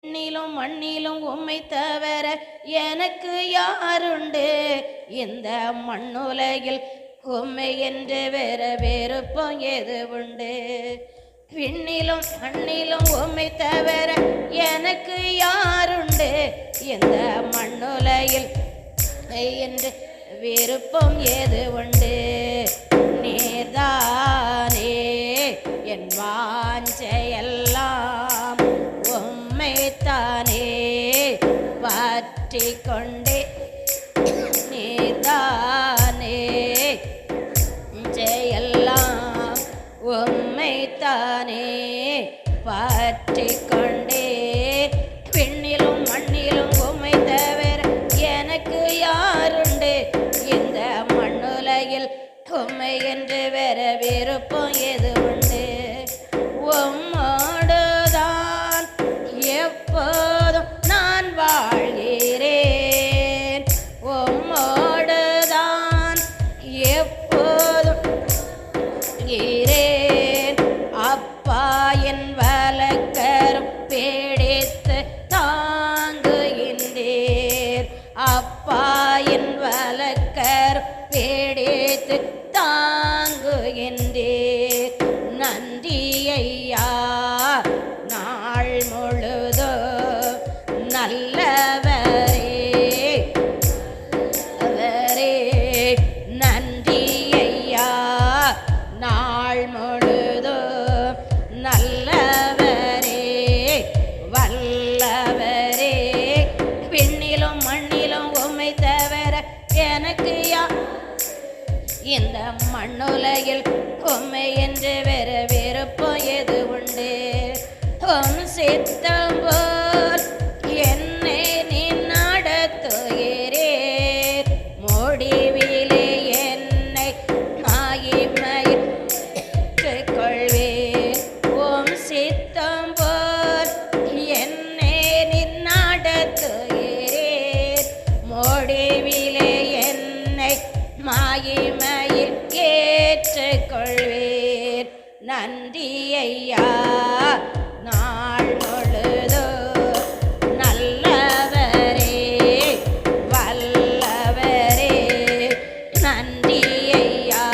விண்ணிலும் மண்ணிலும் உம்மை தவிர எனக்கு யாருண்டு? இந்த மண்ணுலகில் உம்மை என்று வேற வேறுப்பம் எது உண்டு? விண்ணிலும் மண்ணிலும் உம்மை தவிர எனக்கு யாருண்டு? இந்த மண்ணுலகில் என்று விருப்பம் ஏது உண்டு? நீர்தானே என் வாஞ்சையெல்லாம் உம்மைத்தானே பற்றி கொண்டே. நீர்தானே ஜெயெல்லாம் உம்மைத்தானே பற்றி கொண்டே. விண்ணிலும் மண்ணிலும் உம்மை தவிர எனக்கு யாருண்டு? இந்த மண்ணுலகில் உம்மை என்று வேற விருப்பம் எது உண்டு? உம்மோடுதான் எப்போதும் நான் வாழ்கிறேன். உம்மோடுதான் எப்போதும் இருக்கிறேன். அப்பா என் வலக்கரம் பிடித்து தாங்குகின்றீர். அப்பா என் வலக்கரம் பிடித்து தாங்குகின்றீர். நன்றி ஐயா நாள் முழுதும் நல்லவரே அவரே. நன்றி ஐயா நாள் முழுதும் நல்லவரே வல்லவரே. விண்ணிலும் மண்ணிலும் உம்மை தவிர எனக்கு இந்த மண்ணுலகில் உம்மை என்று வேற விருப்பம் எது உண்டு? உம் சித்தம் போல் என்னை நீ நடத்துகிறீர். முடிவிலே என்னை மகிமையில் கொள்வீர். உம் சித்தம் போல் என்னை நீ நடத்துகிறீர். முடிவிலே என்னை மகிமையில் ஏற்றுக்கொள்வீர். நன்றி ஐயா நாள் முழுதும் நல்லவரே வல்லவரே. நன்றி ஐயா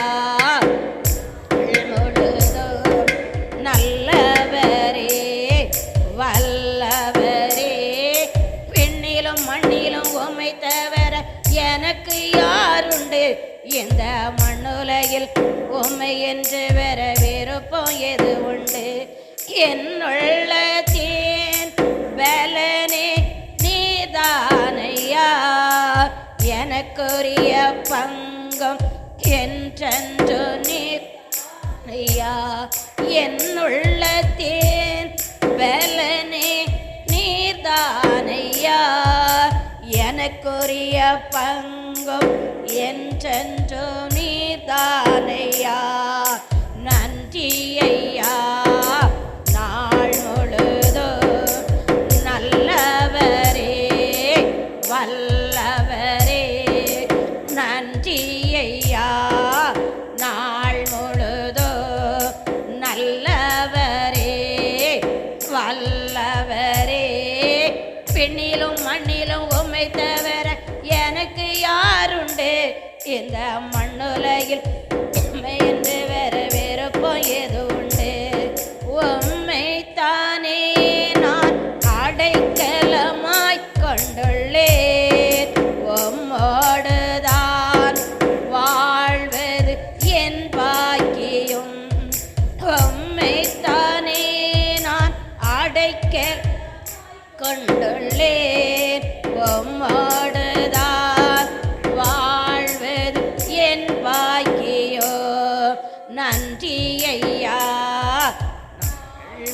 முழுதும் நல்லவரே வல்லவரே. விண்ணிலும் மண்ணிலும் உம்மை தவிர எனக்கு யாருண்டு? இந்த மண்ணுலகில் உம்மை என்று வேற விருப்பம் எது உண்டு? என்னுள்ளத்தின் பலனே நீதானையா. எனக்குரிய பங்கம் என்றென்று நீர் ஐயா. என்னுள்ளத்தின் பலனே நீர்தானையா. எனக்குரிய பங்கும் என்றென்றோ நீர்தானையா. நன்றி ஐயா நாள் முழுதும் நல்லவரே வல்லவரே. நன்றி ஐயா நாள் முழுதும் நல்லவரே வல்லவரே. விண்ணிலும் மண்ணிலும் உம்மை தவிர எனக்கு யாருண்டு? இந்த மண்ணுலகில் உம்மை என்று வேற விருப்பம் எது உண்டு? உம்மைத்தானே நான் அடைக்கலமாய் கொண்டுள்ளேன். உம்மோடுதான் வாழ்வது என் பாக்கியம். உம்மைத்தானே நான் அடைக்கல் கொண்டுள்ளேன். உம்மோடுதான் வாழ்வது என் பாக்கியோ. நன்றி ஐயா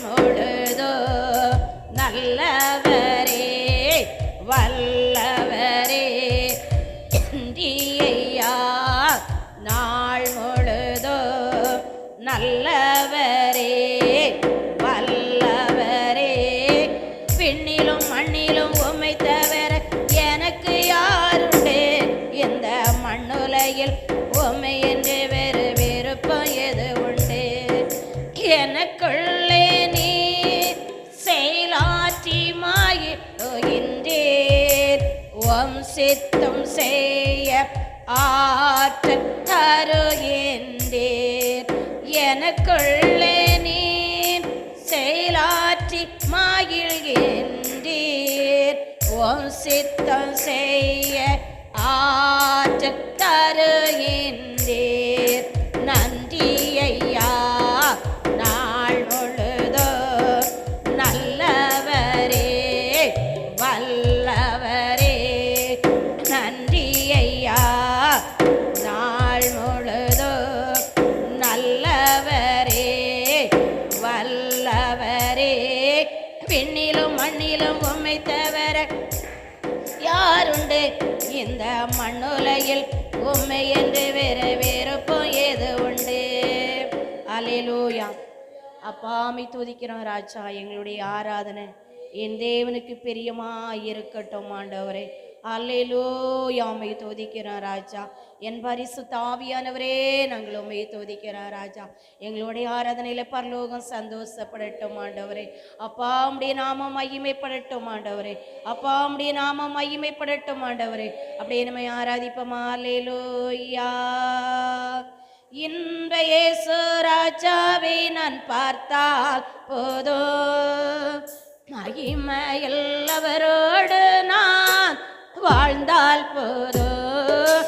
முழுதோ நல்லவரே வல்லவரே. நன்றி ஐயா நாள் முழுதோ நல்லவரே வல்லவரே. விண்ணிலும் மண்ணிலும் உம்மை தவிர எனக்கு யாருண்டு? இந்த மண்ணுலகில் உம்மை என்று வேறு விருப்பம் எது உண்டு? எனக்குள்ளே நீ செயலாற்றி மாய் உம் சித்தம் செய்ய ஆற்றல் தருகின்றீர். எனக்குள்ளே நீர் செயலாற்றி மகிழ்கின்றீர். உம் சித்தம் செய்ய ஆற்றல் தருகின்றீர். நன்றி ஐயா நாள் முழுதோ நல்லவரே வல்லவரே. நன்றி ஐயா நாள் முழுதோ நல்லவரே வல்லவரே. விண்ணிலும் மண்ணிலும் உம்மை தவிர யாருண்டு? இந்த மண்ணுலகில் உம்மை என்று வேறு வேறுப்போம் ஏது உண்டு? அல்லேலூயா. அப்பாமை துதிக்கிறோம் ராஜா. எங்களுடைய ஆராதனை என் தேவனுக்கு பிரியமா இருக்கட்டும் ஆண்டவரே. அல்லேலூயா. உம்மை துதிக்கிறோம் ராஜா. என் பரிசுத்த ஆவியானவரே நாங்கள் உம்மை துதிக்கிறோம் ராஜா. எங்களுடைய ஆராதனையில பரலோகம் சந்தோஷப்படட்டும் ஆண்டவரே. அப்பா உம்முடைய நாமம் மகிமைப்படட்டும் ஆண்டவரே. அப்பா உம்முடைய நாமம் மகிமைப்படட்டும் ஆண்டவரே. அப்படியே நம்மை ஆராதிப்போம். அல்லேலூயா. இன்ப இயேசு ராஜாவை நான் பார்த்தால் போதும், மகிமையுள்ளவரோடு நான் வாழ்ந்தால் போதும்.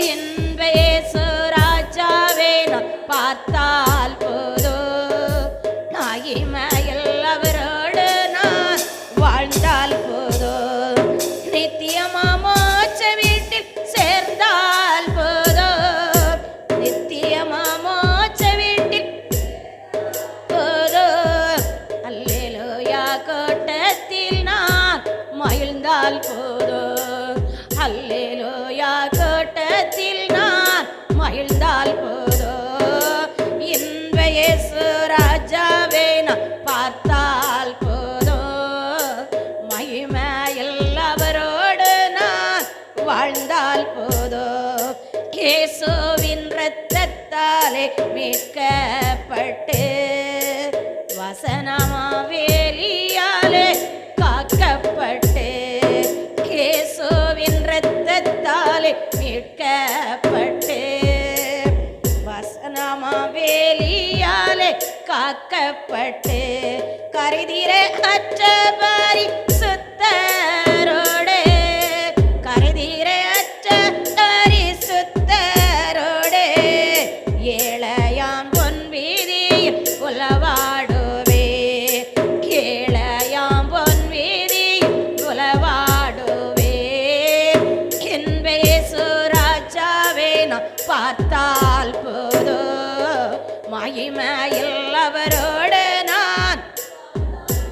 இன்ப இயேசு ராஜாவை நான் பார்த்தால் போதும், மகிமையுள்ளவரோடு நான் வாழ்ந்தால் போதும். நித்தியமா மோட்ச வீட்டில் சேர்ந்தால் போதும், நித்தியமா மோட்ச வீட்டில் போதும். அல்லேலூயா. கோட்டத்தில் நான் மகிழ்ந்தால் போதும், அல்லேலூயா. கோட்டத்தில் நான் மகிழ்ந்தால் போதும். இன்ப இயேசு ராஜாவை நான் பார்த்தால் போதும், மகிமையுள்ளவரோடு நான் வாழ்ந்தால் போதும். இயேசுவின் இரத்தத்தாலே மீட்கப்பட்டு வசனமா வேலியாலே காக்கப்பட்டு, இயேசுவின் இரத்தத்தாலே மீட்கப்பட்டு வசனமா வேலியாலே காக்கப்பட்டு, கரைதிர அற்ற பரிசுத்தரோடே, கரைதிர அற்ற பரிசுத்தரோடே ஏழையாம் பொன் வீதியில் உலவாடுவே, ஏழையாம் பொன் வீதியில் உலவாடுவே. இன்ப இயேசு ராஜாவை நான் பார்த்தால் போதும், மகிமையுள்ளவரோடு நான்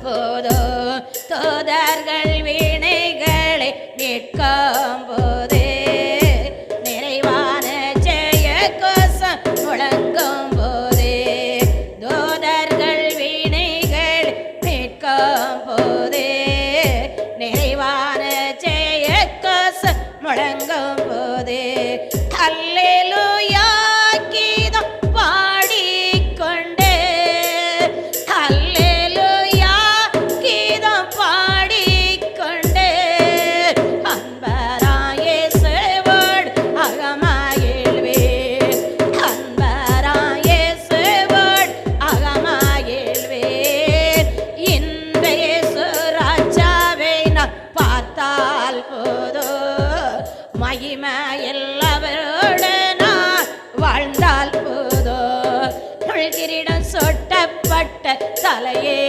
போதும். தோதர்கள் வீணைகளை மீட்கும் போதே, நிறைவான ஜெய கோஷம் முழங்கும் போதே, தோதர்கள் வீணைகள் மீட்கும் போதே, நிறைவான ஜெய கோஷம் முழங்கும் போதே, அல்லேலூயா கீதம் பாடிக்கொண்டே, அல்லேலூயா கீதம் பாடிக்கொண்டே, அன்பராய் இயேசுவோடு அகமகிழ்வே, அன்பராய் இயேசுவோடு அகமகிழ்வே. இன்ப இயேசு ராஜாவை நான் பார்த்தால் போதும், மகிமையுள்ளவரோடு நான் வாழ்ந்தால் போதும். முள்கிரீடம் சொட்டப்பட்ட தலையே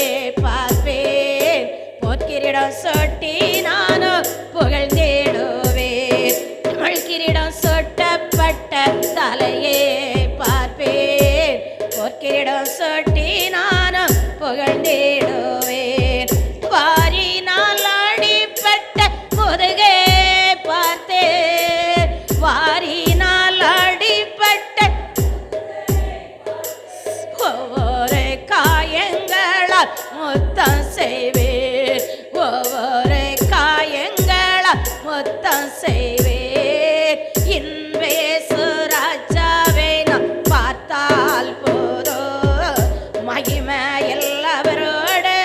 பார்ப்பேன், பொற்கிரீடம் சொட்டி நானும் புகழ்ந்திடுவேன். முள்கிரீடம் சொட்டப்பட்ட தலையே பார்ப்பேன், பொற்கிரீடம் சொட்டி நானும் புகழ்ந்திடுவேன். வாரினால் அடிப்பட்ட முதுகே பார்த்தேன், வாரினால் அடிப்பட்ட ஒவ்வொரு காயங்களால் முத்தம் செய்வேன், ஒவ்வொரு காயங்களால் முத்தம் செய்வேன். இன்ப இயேசு ராஜாவை நான் பார்த்தால் போதும், மகிமையுள்ளவரோடு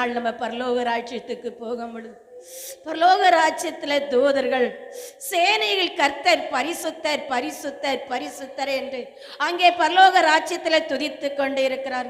நாள் நம்ம பரலோக ராஜ்யத்துக்கு போகும் பொழுது பரலோக ராஜ்யத்தில் தூதர்கள் சேனைகள் கர்த்தர் பரிசுத்தர் பரிசுத்தர் பரிசுத்தர் என்று அங்கே பரலோக ராஜ்யத்தில் துதித்து கொண்டு இருக்கிறார்.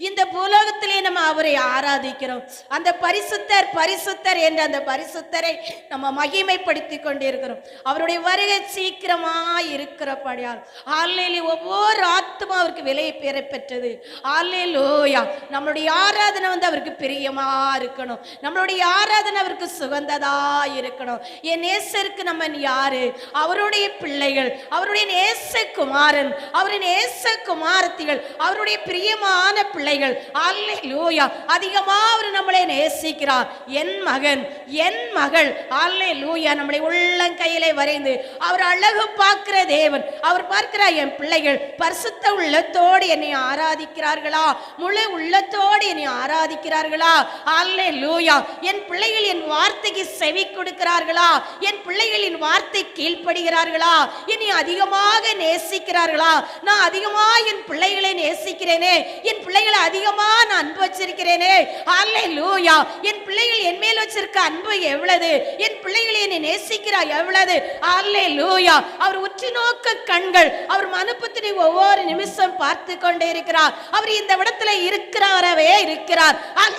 இந்த பூலோகத்திலே நம்ம அவரை ஆராதிக்கிறோம். அந்த பரிசுத்தர் பரிசுத்தர் என்ற அந்த பரிசுத்தரை நம்ம மகிமைப்படுத்தி கொண்டு இருக்கிறோம். அவருடைய வருகை சீக்கிரமாய் இருக்கிறபடியால் அல்லேலூயா, ஒவ்வொரு ஆத்துமா அவருக்கு விலை பெறப்பெற்றது. அல்லேலூயா, நம்மளுடைய ஆராதனை அவருக்கு பிரியமா இருக்கணும். நம்மளுடைய ஆராதனை அவருக்கு சுகந்ததா இருக்கணும். என் நேசருக்கு நம்ம யாரு? அவருடைய பிள்ளைகள், அவருடைய நேசகுமாரன், அவருடைய நேசகுமாரத்திகள், அவருடைய பிரியமான பிள்ளைகள். அல்லேலூயா, அதிகமா அவர் நம்மளை நேசிக்கிறார். என் மகன், என் மகள், அல்லேலூயா, நம்மளை உள்ளங்கையிலே வரைந்து அவர் அழகு பார்க்கிற தேவன். அவர் பார்க்கிறார், என் பிள்ளைகள் பரிசுத்த உள்ளத்தோடு என்னை ஆராதிக்கிறார்களா, முழு உள்ளத்தோடு என்னை ஆராதிக்கிறார்களா? அல்லேலூயா, என் பிள்ளைகள் என் வார்த்தைக்கு செவி கொடுக்கிறார்களா? என் பிள்ளைகளின் வார்த்தை கீழ்ப்படுகிறார்களா? என்னை அதிகமாக நேசிக்கிறார்களா? நான் அதிகமாக என் பிள்ளைகளை நேசிக்கிறேனே, என் பிள்ளைகளை அதிகமாக நான் அன்பு வச்சிருக்கிறேனே. அல்லேலூயா, என் பிள்ளைகள் என் மேல் வச்சிருக்க அன்பு எவ்வளவு, என் பிள்ளைகளை என்னை நேசிக்கிறார் எவ்வளவு. அல்லேலூயா, அவர் உற்று நோக்க கண்கள், அவர் மனுபுத்திரை ஒவ்வொரு நிமிஷம் பார்த்து கொண்டே இருக்கிறார். அவர் இந்த இடத்துல இருக்கிறாரவே இருக்கிறார்,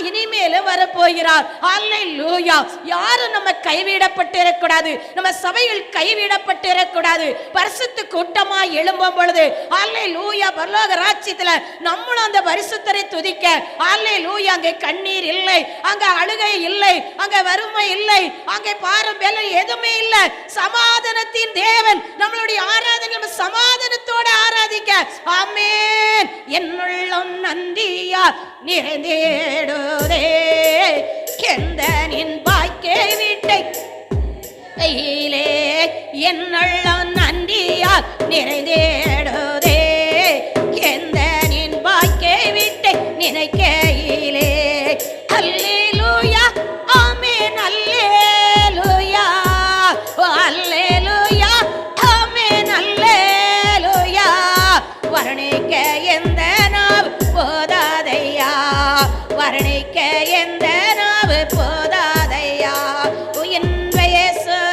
இனிமேலும் வரப்போகிறார். அல்லேலூயா, யாரும் நம்ம கைவிடப்பட்டிருக்கூடாது, நம்ம சபைகள் கைவிடப்பட்டிருக்கூடாது. பரிசுத்த கூட்டமாய் எழும்பும் பொழுது அல்லேலூயா, பரலோக ராஜ்யத்துல நம்மளும் அந்த பரிசுத்தரை துதிக்க. அல்லேலூயா, அங்கே கண்ணீர் இல்லை, அங்க அழுகை இல்லை, அங்க வறுமை இல்லை, அங்கே பாரம் வேலை எதுவுமே இல்லை. சமாதானத்தின் தேவன் நம்மளுடைய ஆராதனை நம்ம சமாதானத்தோட ஆராதிக்க. ஆமென். என்னுள்ளம் நன்றியா நிறைந்தேடுதே, எந்தனின் வாய்க்கை வீட்டை கையிலே என்னுள்ளம் நன்றியா நிறைந்தேடுதே, எந்தனின் வாய்க்கை வீட்டை நினைக்கையிலே. அல்லேலூயா, ஆமென். அல்லேலூயா, அல்லேலூயா, ஆமென். அல்லேலூயா, வர்ணிக்க எந்த நாவு போதாதையா, வர்ணிக்க எந்த நாவு போதாதையா. இன்றைய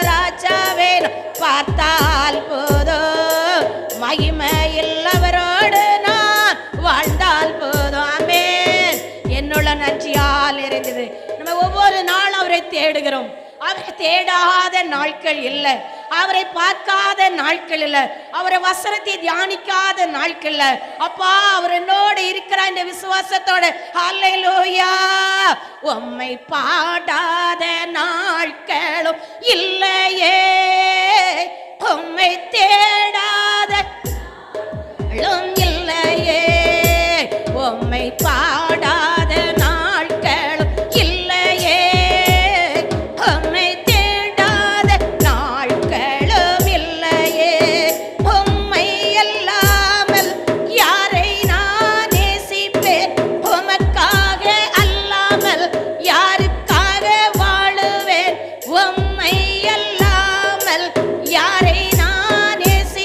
ராஜாவே பார்த்தால் போதும், மகிமையில்லவரோடு நான் வாழ்ந்தால் போதும். ஆமென். என்னுள்ள நன்றியால் இருந்தது. நம்ம ஒவ்வொரு நாளும் அவரை தேடுகிறோம். அவரை தேடாத நாட்கள் இல்லை, அவரை பார்க்காத நாட்கள் இல்லை, அவரை வசனத்தை தியானிக்காத நாட்கள் இல்லை. அப்பா, அவர் என்னோடு இருக்கிறார் இந்த விசுவாசத்தோட. அல்லேலூயா, உம்மை பாடாத நாட்களும் இல்லையே, உம்மை தேடாத இல்லையே, உம்மை பாடாத நாட்களும் இல்லையே, உம்மை தேடாத நாட்களும் இல்லையே. உம்மை அல்லாமல் யாரை நான் நேசிப்பேன், உமக்காக அல்லாமல் யாருக்காக வாழுவேன். உம்மை அல்லாமல் யாரை நான் நேசிப்பேன்,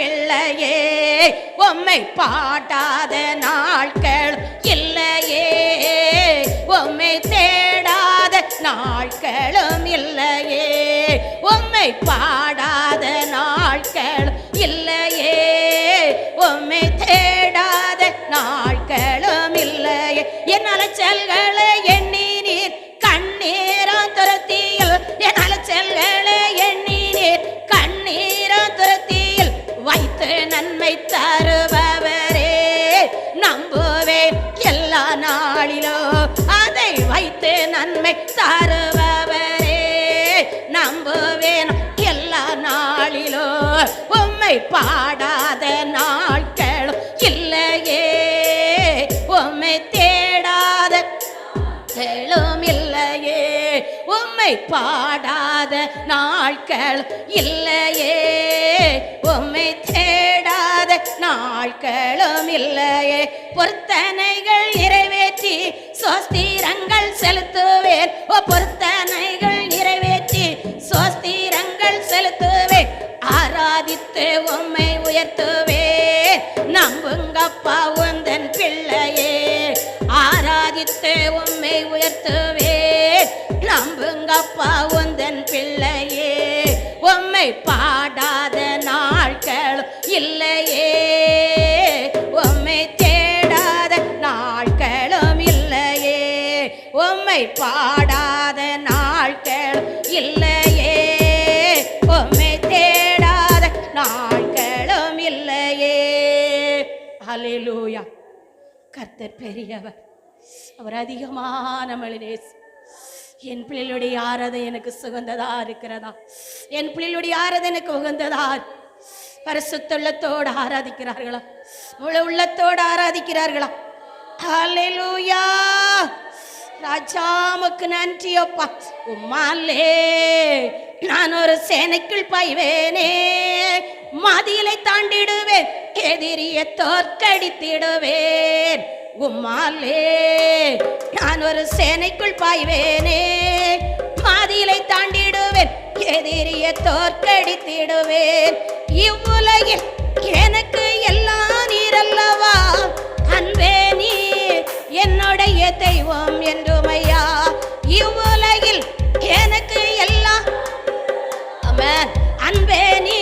பிள்ளையே, உம்மை பாடாத நாட்கள் இல்லையே, உம்மை தேடாத நாட்களும் இல்லையே, உம்மை பாடாத நாட்கள் இல்லையே, உம்மை தேடாத நாட்களும் இல்லையே. என் அலைச்சல்களை எண்ணி நீர் கண்ணீரம் துரத்தியில், என் அலைச்சல்களை எண்ணி நீர் கண்ணீரம் துரத்தியில் வைத்து நன்மை தருபவரே, நம்புவேன் எல்லா நாளிலோ அதை வைத்து நன்மை தருபவரே, நம்புவேன் எல்லா நாளிலோ. உம்மை பாடாத நாட்கள் இல்லையே, உம்மை தேடாத நாட்களும் இல்லையே, உம்மை பாடாத நாட்கள் இல்லையே, உம்மை தேடாத நாட்களும் இல்லையே. பொருத்தனைகள் நிறைவேற்றி சோஸ்திரங்கள் செலுத்துவேன், பொருத்தனைகள் நிறைவேற்றி சோஸ்திரங்கள் செலுத்துவேன், ஆராதித்து உம்மை உயர்த்துவேன், நம்புங்கப்பா உந்தன் பிள்ளையே, ஆராதித்து உம்மை உயர்த்துவேன், நம்புங்கப்பா உந்தன் பிள்ளையே, உம்மை பாடாத நாட்கள் இல்லையே, உம்மை தேடாத நாட்களும் இல்லையே, உம்மை பாடாத நாட்கள் இல்லையே, உம்மை தேடாத நாட்களும் இல்லையே. ஹல்லேலூயா. கர்த்தர் பெரியவர், அவர் அதிகமான மளிநேச. என் பிள்ளைகளுடைய ஆராதனை எனக்கு சுகந்ததா இருக்கிறதா? என் பிள்ளைகளுடைய ஆராதனை எனக்கு உகந்ததா? பரிசுத்தோடு ஆராதிக்கிறார்களா? முழு உள்ளத்தோடு ஆராதிக்கிறார்களா? ஹல்லேலூயா. ராஜாவுக்கு நன்றி அப்பா. உம்மாலே நான் ஒரு சேனைக்குள் பாய்வேனே, மதிலை தாண்டிடுவேன், எதிரியை தோற்கடித்திடுவேன். உம்மாலே நான் ஒரு சேனைக்குள் பாய்வேனே, மதிலை தாண்டிடுவேன், எதிரியை தோற்கடித்திடுவேன். இவ்வுலகில் எனக்கு எல்லாம் நீரல்லவா, அன்பே நீ என்னுடைய தெய்வம் என்றுமையா. இவ்வுலகில் எனக்கு எல்லாம் அன்பே நீ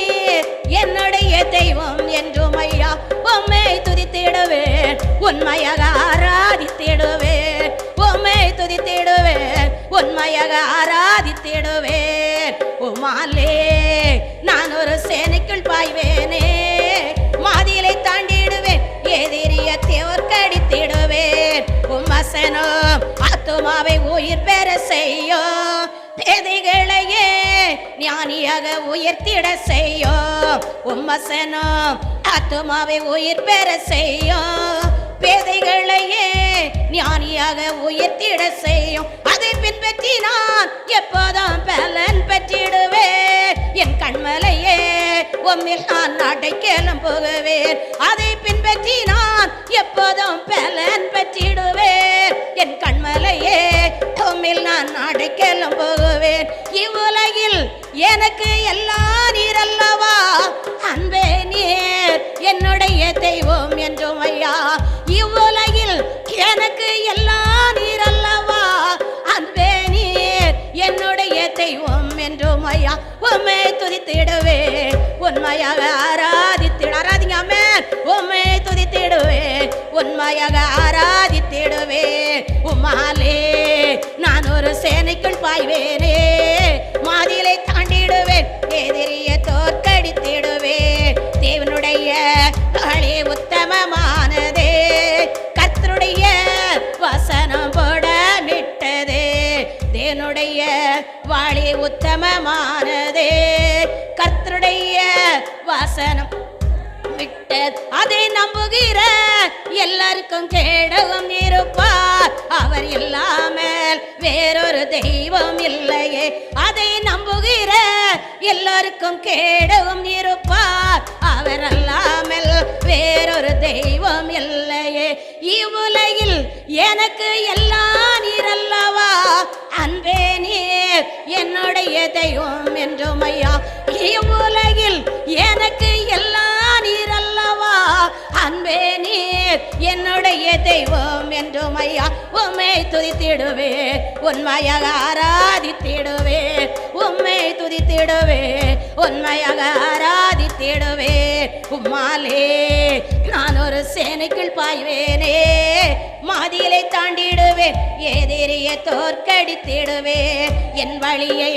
என்னுடைய தெய்வம் என்றுமையா. உம்மை துதித்திடுவேன், உண்மையாக ஆராதித்திடுவேன், உம்மை துதித்திடுவேன், உண்மையாக ஆராதித்திடுவேன். உம்மாலே நான் ஒரு சேனைக்குள் பாய்வேனே, மாதிலை தாண்டிடுவேன், எதிரிய தோற்கடித்திடுவேன். உம்மசனம் ஆத்துமாவை உயிர் பெற செய்யும், பேதைகளையே ஞானியாக உயர்த்திட செய்யும். உம்மசனம் ஆத்துமாவை உயிர் பெற செய்யும், பேதைகளையே ஞானியாக உயர்த்திட செய்யும். அதை பின்பற்றி நான் எப்போதும் பலன் பெற்றிடுவேன். என் கண்மலையே உம்மில் நான் அடைக்கலம் போகுவேன். அதை பின்பற்றி நான் எப்போதும் பலன் பெற்றிடுவேன். என் கண்மலையே உம்மில் நான் அடைக்கலம் போகுவேன். இவ்வுலகில் எனக்கு எல்லாம் நீரல்லவா, அன்பே நீர் என்னுடைய தெய்வம் என்றும் ஐயா. இவ்வுலகில் எனக்கு எல்லாம் நீரல்லவா, அன்பே நீர் என்னுடைய தெய்வம் என்றும் ஐயா. உம்மை துதித்திடுவேன், உண்மையாக ஆராதிங்க ஆமென். உம்மை துதித்திடுவேன், உண்மையாக ஆராதித்திடுவேன். உம்மாலே நான் ஒரு சேனைக்குள் பாய்வேனே, மாதிலை தாண்டிடுவேன், எதிரிய தோற்கடித்திடுவேன். தேவனுடைய வழி உத்தமமானதே, கர்த்தருடைய வசனம் போடமிட்டதே. தேவனுடைய வழி உத்தமமானதே, கர்த்தருடைய வசனம் விட்டது. அதை நம்புகிற எல்லாருக்கும் கேடவும் இருப்பார், அவர் இல்லாமல் வேறொரு தெய்வம் இல்லையே. அதை நம்புகிற எல்லாருக்கும் கேடவும் இருப்பார், அவர் அல்லாமல் வேறொரு தெய்வம் இல்லையே. இவ்வுலகில் எனக்கு எல்லாம் நீரல்லவா, அன்பே நீர் என்னுடைய தெய்வம் என்றும் ஐயா. இவ்வுலகில் எனக்கு எல்லாம் அன்பே நீர் என்னுடைய தெய்வம் என்றும் ஐயா உம்மை துதித்திடுவே உண்மையாக ஆராதித்திடுவே உம்மை துதித்திடுவே உண்மையாக ஆராதித்திடுவே உம்மாலே நான் ஒரு சேனைக்குள் பாய்வேனே மாதிலை தாண்டிடுவேன் எதிரியை தோற்கடித்திடுவேன் என் வழியை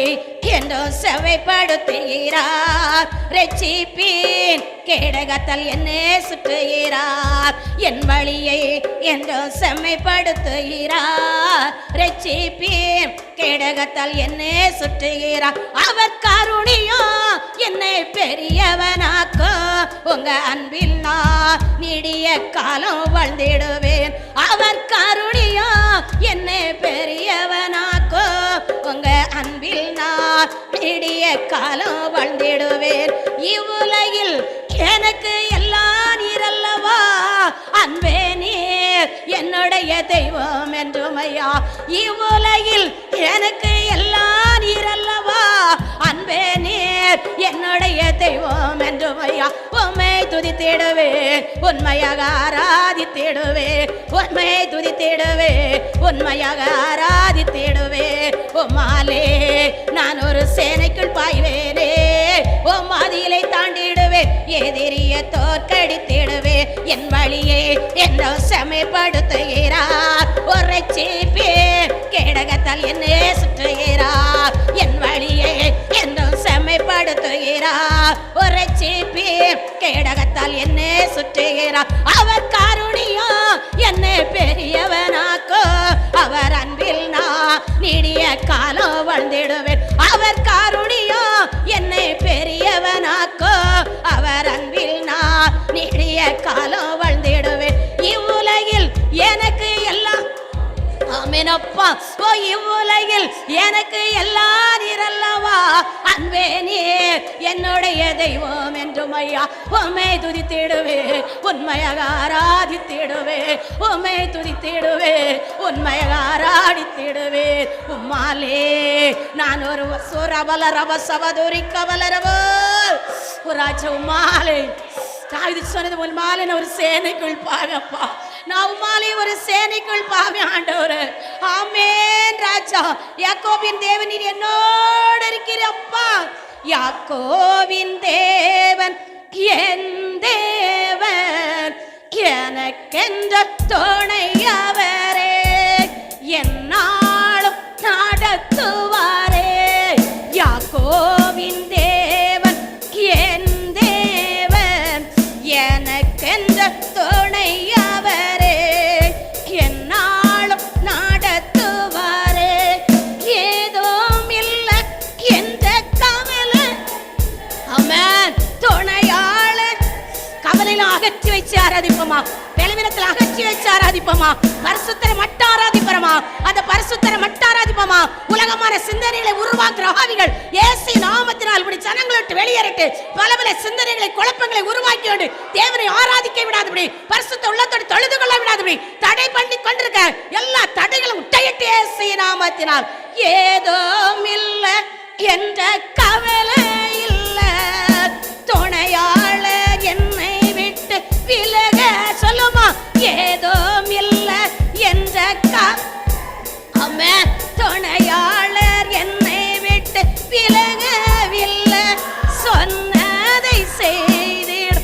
என்றோ செவைப்படுத்துகிறார் ரட்சிப்பேன் கேடகத்தால் என்னை சுற்றுகிறார் என் வழியை என்றோ செம்மைப்படுத்துகிறார் ரட்சிப்பேன் கேடகத்தால் என்னை சுற்றுகிறார் அவர் கருணையும் என்னை பெரியவனாக்கும் உங்க அன்பில் நான் நீடிய காலம் வாழ்ந்திடுவேன் அவர் கருணையும் என்னை பெரியவனாக்கும் உங்க அன்பில் நான் நீடிய காலம் வாழ்ந்திடுவேன் இவ்வுலகில் எனக்கு எல்லாம் நீரல்லவா அன்பே நீர் என்னுடைய தெய்வம் என்றும் ஐயா இவ்வுலகில் எனக்கு எல்லாம் நீரல்லவா அன்பே நீர் என்னுடைய தெய்வம் என்றும் ஐயா உம்மை துதித்திடுவே உண்மையாக ஆராதித்திடுவே உண்மை துதித்திடுவே உண்மையாக ஆராதித்திடுவே உம்மாலே நான் ஒரு சேனைக்குள் பாய்வேனே உம் அதிலை தாண்டிடுவே எதிரிய தோற்கடித்திடுவே என் வழியை என்னோ செமைப்படுத்துகிறார் ஒரு சீப்பேர் கேடகத்தால் என்னை சுற்றுகிறார் என் வழியை என்னோ செமைப்படுத்துகிறார் ஒரு சீப்பேர் கேடகத்தால் என்னை சுற்றுகிறார் அவர் கருணையும் என்னை பெரியவனாக்கோ அவர் அன்பில் நான் நீடிய காலம் வாழ்ந்திடுவேன் அவர் கருணையும் என்னை பெரியவனாக்கோ அவர் அன்பில் நான் நீடிய காலம் வாழ்ந்திடுவேன் இவ்வுலகில் எனக்கு எல்லாம் ஆமெனப்பா ஓ இவ்வுலகில் எனக்கு எல்லாம் நீரல்லவா அன்பே நீர் என்னுடைய தெய்வம் என்றும் ஐயா உம்மை துதித்திடுவே உண்மையாக ஆராதித்திடுவே உம்மை துதித்திடுவே உண்மையாக ஆராதித்திடுவே உம்மாலே நான் ஒரு சுரபலரவ சவதுரி கவலரவோ ராஜ உம்மாலே தாவிது சொன்னது உம்மாலே நான் ஒரு சேனைக்குள் பாவப்பா நான் உம்மாலே ஒரு சேனைக்குள் பாவேன் ஆண்டவரே ஆமென் ராஜா யாக்கோபின் தேவன் நீர் என்னோடு இருக்கிறப்பா யாக்கோபின் தேவன் என் தேவன் எனக்கென்ற துணையவரே என்னாலும் நடத்துவாரே யாக்கோபின் தேவன் என் தேவன் எனக்கென்ற துணையவரே என்னாலும் நடத்துவாரே ஏதும் இல்லை என்ற கவலை ஆமென் துணையாளர் கவலையில அகற்றி வச்சு ஆராதிப்போமா பலவீனத்தில் அகற்றி வச்சு ஆராதிப்போமா பரிசுத்தரை மட்டும் ஆராதிப்போமா அந்த பரிசுத்தரை மட்டும் ஆராதிப்போமா உலகமான சிந்தனைகளை உருவாக்குற ஆவிகள் இயேசு நாமத்தினால் இப்படி ஜனங்களை விட்டு வெளியேறட்டு பல சிந்தனைகளை குழப்பங்களை உருவாக்கி கொண்டு தேவனை ஆராதிக்க விடாதபடி பரிசுத்த உள்ளத்தோடு தொழுது கொள்ள விடாதபடி தடை பண்ணி கொண்டிருக்க எல்லா தடைகளும் உட்டையிட்டு இயேசு நாமத்தினால் ஏதோ இல்லை என்ற கவலை இல்லை துணையாளர் என்னை விட்டு விலக சொல்லுமா ஏதோ இல்லை என்ற ஆமென் துணையாளர் என்னை விட்டு விலகவில்லை சொன்னதை செய்திட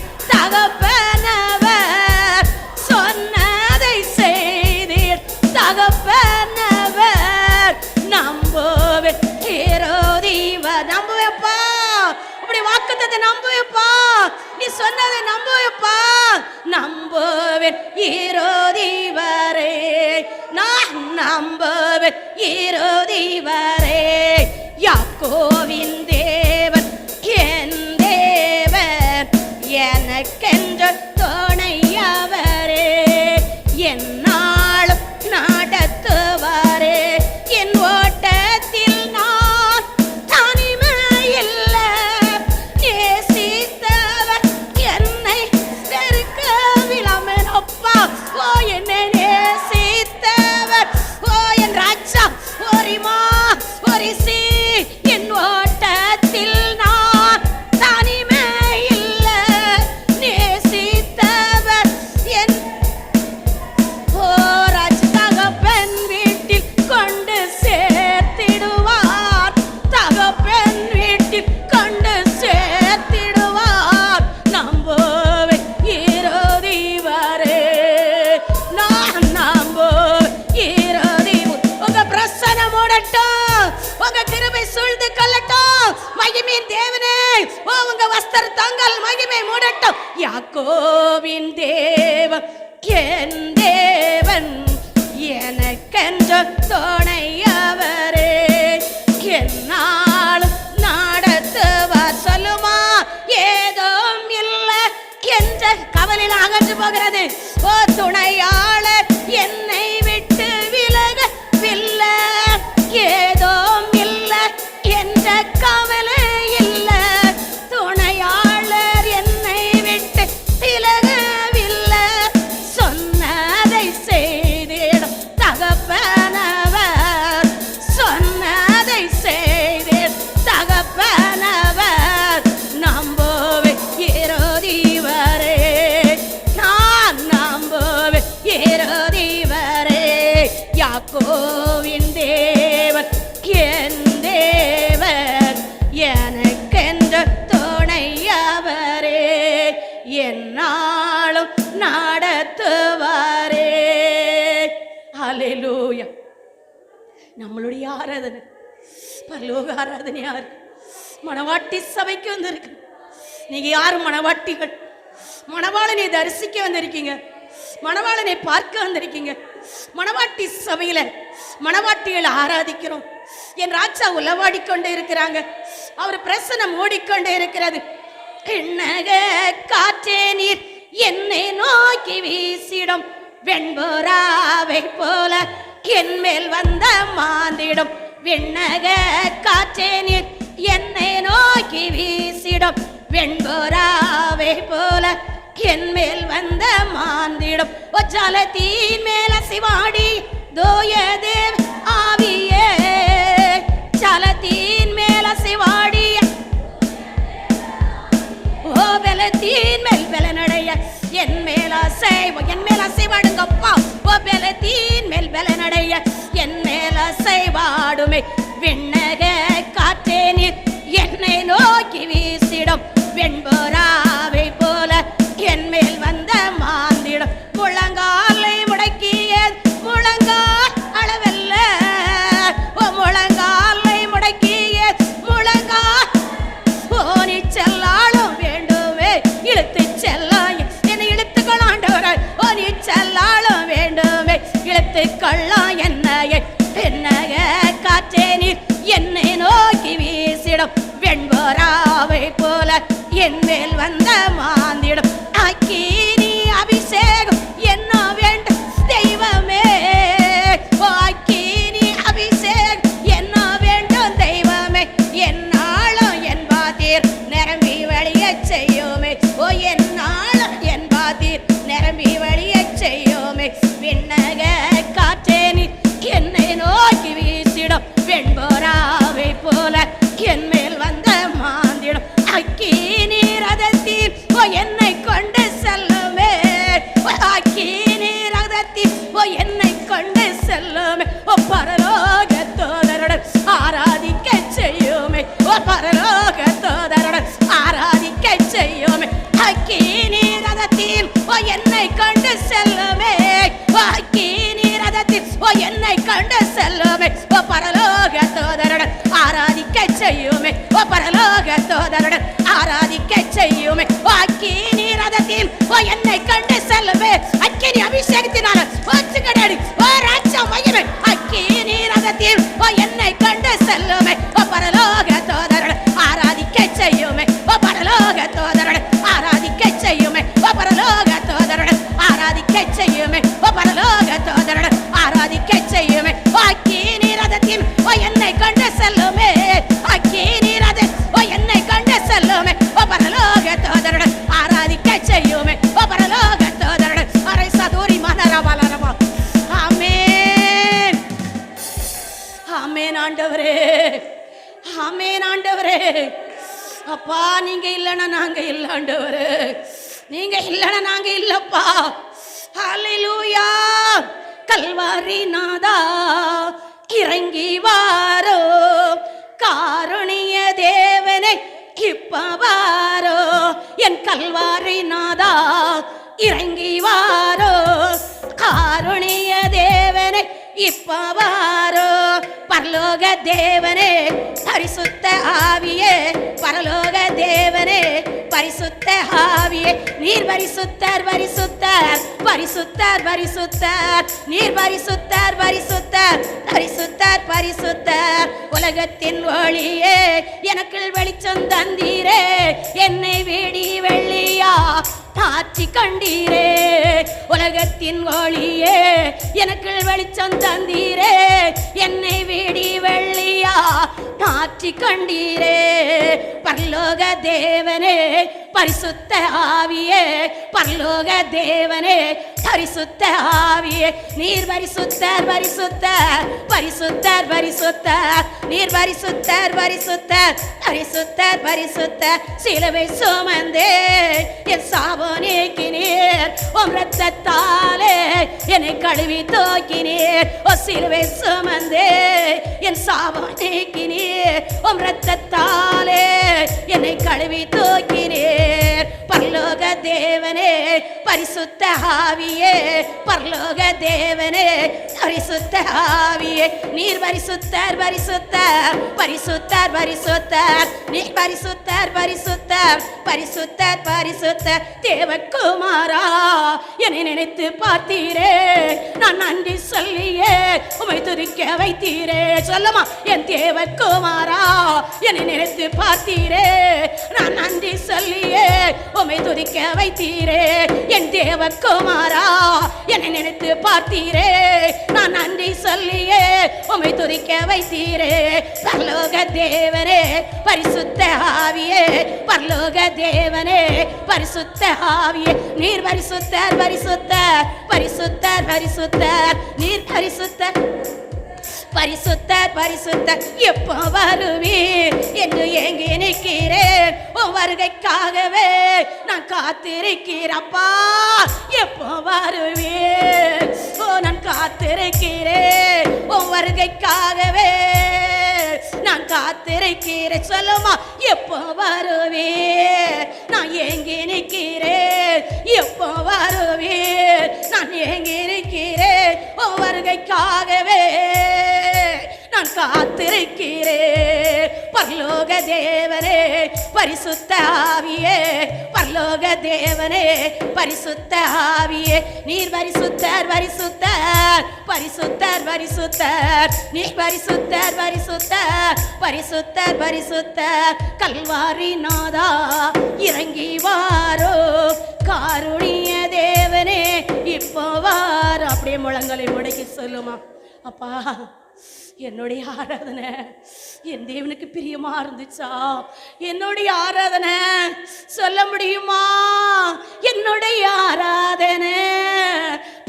தகப்பனவர் சொன்னதை செய்திட தகப்பனவர் நம்புவேன் ஹீரோதீவ நம்புவேப்பா அப்படி வாக்குத்தத்தை நம்புவேப்பா நீ சொன்னதை நம்புவேப்பா நம்புவேன் ஹீரோதீவரே நான் நம்புவேன் ஹீரோதீவரே யாக்கோவின் தேவன் என் தேவன் எனக்கென்ற துணையவரே என்னாலும் நடத்துவாரே என் ஓட்டத்தில் நான் தனிமையில்லை நேசித்தவர் என்னை வெறுக்கவில்லாமப்பா ஓ என்னை நேசித்தவர் ஓ என் ராஜா ஓரிமா ஓரிசி என் ஆவியின் தேவனே, உங்க வஸ்திர தங்கள் மகிமை மூடட்டும். யாக்கோபின் தேவன் என் தேவன், எனக்கென்ற துணையவரே, என்னாலும் நடத்துவார். சொல்லுமா, ஏதும் இல்லை என்ற கவலையில் அகன்று போகிறது. ஓ துணையாளர் என்னை விட்டு விலகவில்லை, ஏதும் இல்லை என்ற கவலை இல்லை. துணையாளர் என்னை விட்டு விலகவில்லை, சொன்னதை செய்திடும் தகப்பனவர், சொன்னதை செய்திடும் தகப்பனவர். நம்புவே இறுதி வரை, நான் நம்புவே இறுதி வரை. யாக்கோவின் தேவன் என் தேவன், எனக்கென்ற துணையவரே, என்னாலும் நடத்துவாரே. ஹல்லேலூயா. நம்மளுடைய ஆராதனை பரலோக ஆராதனை யார்? மணவாட்டி சபைக்கு வந்திருக்கு. நீங்க யாரு? மணவாட்டிகள். மணவாளனை தரிசிக்க வந்திருக்கீங்க, மணவாளனை பார்க்க வந்திருக்கீங்க. மணவாட்டி சபையில மணவாட்டிகள் ஆராதிக்கிறோம். என் ராஜா உலவாடி கொண்டே இருக்கிறாங்க, அவர் பிரசனம் ஓடிக்கொண்டே இருக்கிறது. என்னக காற்றே நீர் என்னை நோக்கி வீசிடும், வெண்புறாவை போல என் மேல் வந்த மாந்திடும். விண்ணக காற்றே நீர் என்னை நோக்கி வீசிடும், வெண்புறாவை போல என் மேல் வந்த மாந்திடும். ஜலத்தின் மேல சிவாடி தோய தேவ ஆவியே, ஜலத்தின் மேல சிவாடி ஓ பலத்தின் மேல் பலனடைய, என் மேல செய்வாடுங்கப்பா. ஓ பலத்தின் மேல் பலனடைய, என் மேல செய்வாடுமே. விண்ணக காற்றே நீர் என்னை நோக்கி வீசிடும், வெண்புறாவை போல என் மேல் வந்த மாந்திடும். முழங்காலை முடக்கிய முழங்கால் அளவல்ல, ஓ முழங்காலை முடக்கிய முழங்கால். ஓ நீ செல்லாலும் வேண்டுமே, இழுத்து செல்ல என்னை இழுத்துக்கொள்ளாண்டவரை. ஓ நீ செல்லாலும் வேண்டுமே, இழுத்துக்கொள்ளாம் என்னையே. என்னக காற்றே நீர் என்னை நோக்கி வீசிடும், வெண்புறாவை போல என் மேல் வந்த மாந்திடும். அக்கினி அபிஷேகம் என்ன வேண்டும் தெய்வமே, அக்கினி அபிஷேகம் என்ன வேண்டும் தெய்வமே. என்னாலும் என் பாத்தீர் நிரம்பி வழிய செய்யோமே, ஓ என்னாலும் என் பாத்தீர் நிரம்பி வழிய செய்யோமே. விண்ணக காற்றே நீர் என்னை நோக்கி வீசிடும், வெண்புறாவை போல என் மேல் வந்த மாந்திடும். அக்கினி ரதத்தில் ஓ என்னை கொண்டு செல்லுமே, அக்கினி ரதத்தில் ஓ என்னை கொண்டு செல்லுமே. ஓ பரலோக தூதருடன் ஆராதிக்க செய்யுமே, ஓ பரலோக தூதருடன் ஆராதிக்க செய்யுமே. அக்கினி ரதத்தில் ஓ என்னை கொண்டு செல்லுமே, அக்கினி ரதத்தில் ஓ என்னை கொண்டு செல்லுமே. ஓ பரலோக தூதருடன் ஆராதிக்க செய்யுமே, ஓ பரலோக தூதருடன் ஆராதிக்க செய்யுமே. ஓ அக்கினி ரதத்தில் ஓ என்னை கண்டு செல்லுமே. அக்கினி அபிஷேகத்தினால ஓச்சு கிடையாது, ஓ ராஜா மகிமை. அக்கினி ரதத்தில் ஓ என்னை கண்டு செல்லுமே, ஓ பரலோக தூதருடன் ஆராதிக்க செய்யுமே, ஓ பரலோக தூதருடன் ஆராதிக்க செய்யுமே, ஓ பரலோக தூதருடன் ஆராதிக்க செய்யுமே, ஓ பரலோக தூதருடன் ஆராதிக்க செய்யுமே. ஓ அக்கினி ரதத்தில் ஓ என்னை கண்டு செல்லுமே, அக்கினி ரதத்தில் ஓ என்னை கண்டு செல்லுமே, ஓ பரலோக தூதருடன் ஆராதிக்க செய்யுமே, ஓ பரலோக தூதருடன் அரை சதூரி மனரவலரவா. ஆமென் ஆமென் ஆண்டவரே, ஆமென் ஆண்டவரே. அப்பா நீங்க இல்லைன்னா நாங்க இல்ல ஆண்டவரே, நீங்க இல்லைன்னா நாங்க இல்லப்பா. ஹல்லேலூயா. கல்வாரி நாதா இறங்கி வாரோ, காருணிய தேவனை இப்ப வாரோ. என் கல்வாரி நாதா இறங்கி வாரோ, காருணிய தேவனை இப்ப வாரோ. பரலோக தேவனே பரிசுத்த ஆவியே, பரலோக தேவனே பரிசுத்த ஆவியே, நீர் பரிசுத்தர் பரிசுத்தர் பரிசுத்தர் பரிசுத்தர், நீர் பரிசுத்தர் பரிசுத்தர் பரிசுத்தர் பரிசுத்தர். உலகத்தின் ஒளியே எனக்குள் வெளிச்சம் தந்தீரே, என்னை வீடி வெள்ளியா மாற்றி கண்டீரே. உலகத்தின் ஒளியே எனக்குள் வெளிச்சம் தந்தீரே, என்னை வீடி வெள்ளியா மாற்றி கண்டீரே. பரலோக தேவனே பரிசுத்த ஆவியே, பரலோக தேவனே பரிசுத்த ஆவியே, நீர் பரிசுத்தர் பரிசுத்தர் பரிசுத்தர் பரிசுத்தர், நீர் பரிசுத்தர் பரிசுத்தர் பரிசுத்தர் பரிசுத்தர். சிலுவை சுமந்தே என் சாபம் நீக்கினீர், உம் இரத்தத்தாலே என்னை கழுவி தூக்கினீர். ஓ சிலுவை சுமந்தே என் சாபம் நீக்கினீர், உம் இரத்தத்தாலே என்னை கழுவி தூக்கினீர். பரலோக தேவனே பரிசுத்த ஆவியே, பரலோக தேவனே பரிசுத்த ஆவியே, நீர் பரிசுத்தர் பரிசுத்தர் பரிசுத்தர் பரிசுத்தர், நீர் பரிசுத்தர் பரிசுத்தர் பரிசுத்தர் பரிசுத்தர். தேவகுமாரா என்னை நினைத்து பார்த்தீரே, நான் நன்றி சொல்லியே உமை துதிக்க வைத்தீரே. சொல்லமா, என் தேவகுமாரா என்னை நினைத்து பார்த்தீரே, நான் நன்றி சொல்லியே உமை துதிக்க வைத்தீரே. என் தேவகுமாரா என்னை நினைத்து பார்த்தீரே, நான் நன்றி சொல்லியே உமை துதிக்க வைத்தீரே. பரலோக தேவனே பரிசுத்த ஆவியே, பரலோக தேவனே பரிசுத்த ஆவியே, நீர் பரிசுத்தர் பரிசுத்தர் பரிசுத்தர் பரிசுத்தர், நீர் பரிசுத்தர் பரிசுத்தர் பரிசுத்தர். எப்போ வருவீர் என்று ஏங்கி நிற்கிறேன், உன் வருகைக்காகவே நான் காத்திருக்கிறப்பா. எப்போ வருவீர், ஓ நான் காத்திருக்கிறேன், உன் வருகைக்காகவே நான் காத்திருக்கிறேன். சொல்லுமா, எப்போ வருவீர், நான் ஏங்கி நிற்கிறேன். எப்போ வருவீர், நான் ஏங்கி நிற்கிறேன், உன் வருகைக்காகவே நான் காத்திருக்கிறேன். பரலோக தேவனே பரிசுத்த ஆவியே, பரலோக தேவனே பரிசுத்த ஆவியே, நீர் பரிசுத்தர் பரிசுத்தர் பரிசுத்தர் பரிசுத்தர், நீர் பரிசுத்தர் பரிசுத்தர் பரிசுத்தர் பரிசுத்தர். கல்வாரி நாதா இறங்கி வாரோ, காருணிய தேவனே இப்போ வாரோ. அப்படியே முழங்களை முடக்கி சொல்லுமா, அப்பா என்னுடைய ஆராதனை என் தேவனுக்கு பிரியமா இருந்துச்சா? என்னுடைய ஆராதனை சொல்ல முடியுமா? என்னுடைய ஆராதனை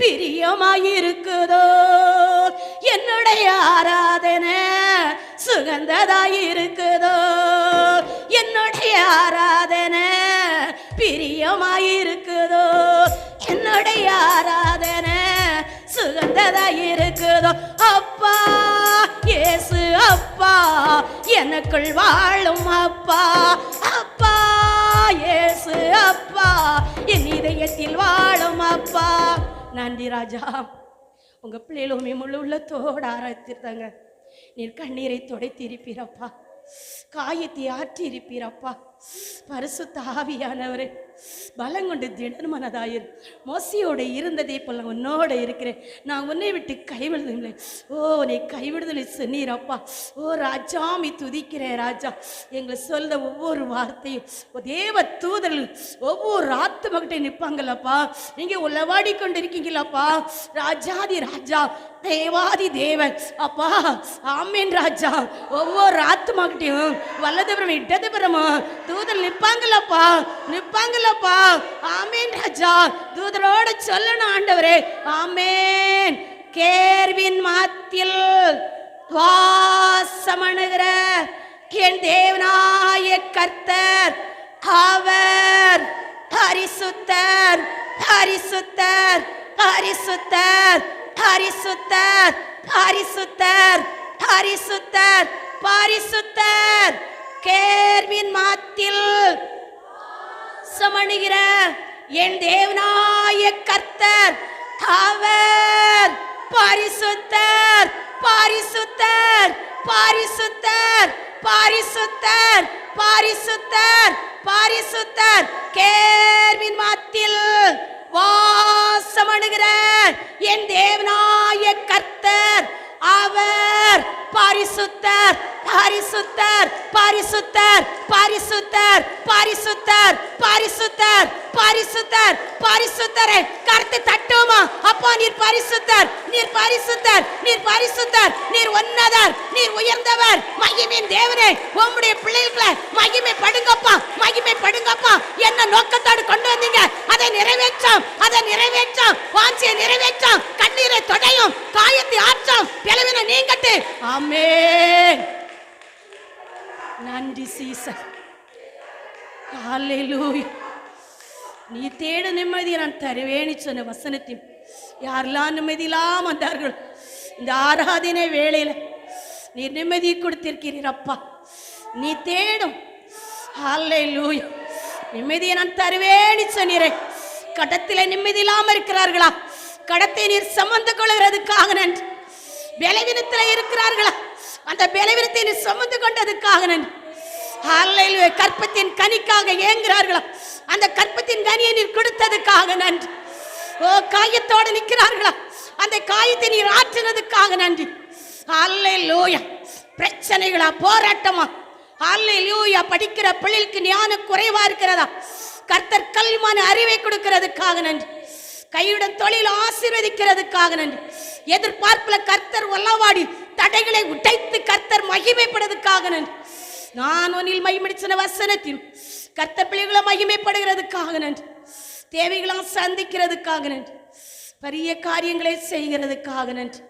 பிரியமாயிருக்குதோ? என்னுடைய ஆராதனை சுகந்ததாயிருக்குதோ? என்னுடைய ஆராதனை பிரியமாயிருக்குதோ? என்னுடைய ஆராதனை சுகந்ததாயிருக்குதோ? அப்பா இயேசு அப்பா, எனக்குள் வாழும் அப்பா. அப்பா இயேசு அப்பா, என் இதயத்தில் வாழும் அப்பா. நன்றி ராஜா, உங்க பிள்ளைகளுமே முழு உள்ளத்தோடு ஆராய்த்திருந்தாங்க. நீர் கண்ணீரை துடைத்திருப்பீரப்பா, காயத்தை ஆற்றியிருப்பீரப்பா. பரிசுத்த ஆவியானவரே பலங்கொண்டு திடமனதாயிரு. மோசையோடு இருந்ததே போல உன்னோட இருக்கிறேன். நான் உன்னை விட்டு கைவிடுதலை. ஓ உன்னை கைவிடுதலை சொன்னீரப்பா. ஓ ராஜாமி துதிக்கிறேன் ராஜா. எங்களை சொல்ல ஒவ்வொரு வார்த்தையும் தேவ தூதர்கள் ஒவ்வொரு ஆத்துமகிட்ட நிற்பாங்களப்பா. நீங்க உளவாடி கொண்டு இருக்கீங்களப்பா. ராஜாதி ராஜா தேவாதி தேவன் அப்பா. ஆமீன் ராஜா. ஒவ்வொரு ஆத்துமாக்கிட்டையும் வலதுபுறம் இடதுபுறமும் தூதர் நிற்பாங்களப்பா, நிற்பாங்களப்பா. ஆமீன் ராஜா. தூதரோட சொல்லணும் ஆண்டவரே. ஆமேன். கேர்வின் மாத்தில் வாசமணுகிற என் தேவனாய கர்த்தர் அவர் பரிசுத்தர் பரிசுத்தர் பரிசுத்தர் பரிசுத்தர் பரிசுத்தர் பரிசுத்தர் பரிசுத்தர். கேர்வின் மாத்தில் சமணுகிற என் தேவனாய கர்த்தர் அவர் பரிசுத்தர் பரிசுத்தர் பாரிசுத்தர் பாரிசுத்தர் பாரிசுத்தர் பாரிசுத்தர் கேர்வின் மாத்தில் வாசமணுகிற என் தேவனாய கர்த்தர் அவர் பாரிசுத்தர் பாரிசுத்தர் பாரிசுத்தர் பாரிசுத்தர் பாரிசுத்தர் பாரிசுத்தர் பாரிசுத்தர் பாரிசுத்தரே கர்த்தர் தட்டுமா அப்பா நீர் பரிசுத்தர் நீர் பரிசுத்தர் நீர் பரிசுத்தர் நீர் உன்னதர் நீர் உயர்ந்தவர் மகிமையின் தேவனே உம்முடைய பிள்ளைகளை மகிமை படுங்கப்பா மகிமை படுங்கப்பா என்ன நோக்கத்தோடு கொண்டு வந்தீங்க அதை நிறைவேற்றும் வாஞ்சியை நிறைவேற்றும் கண்ணீரை தொடையும் காயத்தை ஆற்றும் பிளவினை நீங்கட்டு ஆமென் நன்றி சீசர் ஹல்லேலூயா நீ தேடு நிம்மதியை நான் தருவேன்னு சொன்ன வசனத்தில் யாரெல்லாம் நிம்மதி இல்லாம வந்தார்கள் இந்த ஆராதனை வேளையில நீர் நிம்மதி கொடுத்திருக்கிறீர் அப்பா நீ தேடும் ஹல்லேலூயா நிம்மதியை நான் தருவேன்னு சொன்னீரே கடத்தில நிம்மதி இல்லாம இருக்கிறார்களா கடத்தை நீர் சுமந்து கொள்கிறதுக்காக நன்றி பலவீனத்தில் இருக்கிறார்களா அந்த பலவீனத்தை நீர் சுமந்து கொண்டதுக்காக நன்றி ஹல்லேலூயா கற்பத்தின் கனிக்காக ஏங்குகிறார்களா அந்த கற்பத்தின் கனியை நீர் கொடுத்ததுக்காக நன்றி ஓ காயத்தோடு நிற்கிறார்களா அந்த காயத்தை நீர் ஆற்றினதுக்காக நன்றி ஹல்லேலூயா பிரச்சனைகளா போராட்டமா ஹல்லேலூயா படிக்கிற பிள்ளைகளுக்கு ஞான குறைவா இருக்கிறதா கர்த்தர் கல்விமான அறிவை கொடுக்கிறதுக்காக நன்றி கையுடன் தொழில் ஆசீர்வதிக்கிறதுக்காக நன்றி எதிர்பார்ப்புல கர்த்தர் வல்லவாடி தடைகளை உடைத்து கர்த்தர் மகிமைப்படுறதுக்காக நன்றி நான் உன்னில் மகிமைச்சன வசனத்தில் கர்த்தர் பிள்ளைகளை மகிமைப்படுகிறதுக்காக நன்றி தேவைகளாம் சந்திக்கிறதுக்காக நன்றி பெரிய காரியங்களை செய்கிறதுக்காக நன்றி